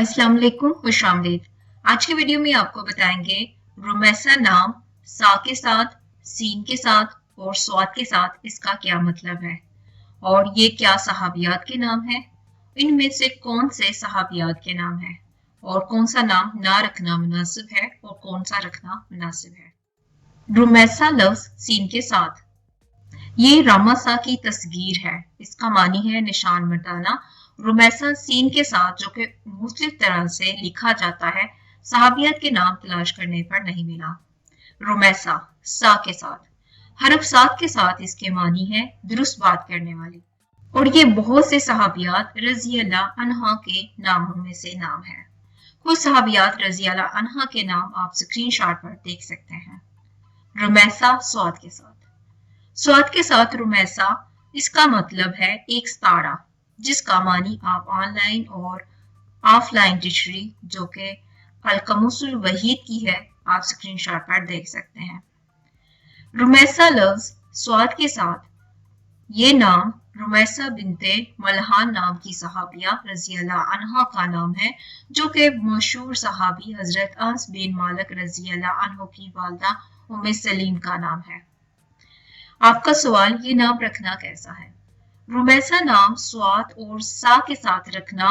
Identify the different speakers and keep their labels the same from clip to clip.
Speaker 1: अस्सलाम वालेकुम, खुश आमदीद। आज की वीडियो में आपको बताएंगे रुमैसा नाम सा के साथ, सीन के साथ और स्वाद के साथ इसका क्या मतलब है और ये क्या सहाबियात के नाम है। इनमें से कौन से सहाबियात के नाम है और कौन सा नाम ना रखना मुनासिब है और कौन सा रखना मुनासिब है। रुमैसा लफ्ज सीन के साथ, ये रामासा की तस्गीर है। इसका मानी है निशान मिटाना। रुमैसा सीन के साथ जो कि मुख्तलिफ तरह से लिखा जाता है, सहाबियत के नाम तलाश करने पर नहीं मिला। रुमैसा सा के साथ, हरफ सात के साथ इसके मानी है दुरुस्त बात करने वाली, और ये बहुत से सहाबियात रज़ी अल्लाह अन्हा के नामों में से नाम है। कुछ सहाबियात रज़ी अल्लाह अन्हा के नाम आप स्क्रीनशॉट पर देख सकते हैं। रुमैसा स्वाद के साथ, स्वाद के साथ रुमैसा, इसका मतलब है एक सितारा, जिसका मानी आप ऑनलाइन और ऑफलाइन डिक्शनरी जो कि अलकमुसुल वहीद की है आप स्क्रीनशॉट पर देख सकते हैं। रुमैसा लफ्ज स्वाद के साथ, ये नाम रुमैसा बिनते मलहान नाम की सहाबिया रज़ी अल्लाह अन्हा का नाम है, जो कि मशहूर सहाबी हजरत अनस बिन मालिक रज़ी अल्लाह अन्हु की वालदा उम्मे सलीम का नाम है। आपका सवाल, ये नाम रखना कैसा है? रुमैसा नाम स्वाद और सा के साथ रखना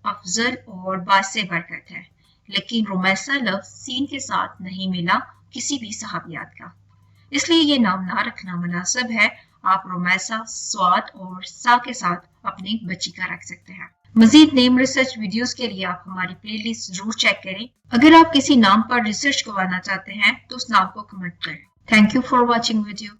Speaker 1: अफजल और बासे बरकत है, लेकिन रुमैसा लफ्ज सीन के साथ नहीं मिला किसी भी सहाबियात का, इसलिए ये नाम ना रखना मुनासिब है। आप रुमैसा स्वाद और सा के साथ अपनी बच्ची का रख सकते हैं। मजीद नेम रिसर्च वीडियोस के लिए आप हमारी प्लेलिस्ट जरूर चेक करें। अगर आप किसी नाम पर रिसर्च करवाना चाहते हैं तो उस नाम को कमेंट करें। Thank you for watching video.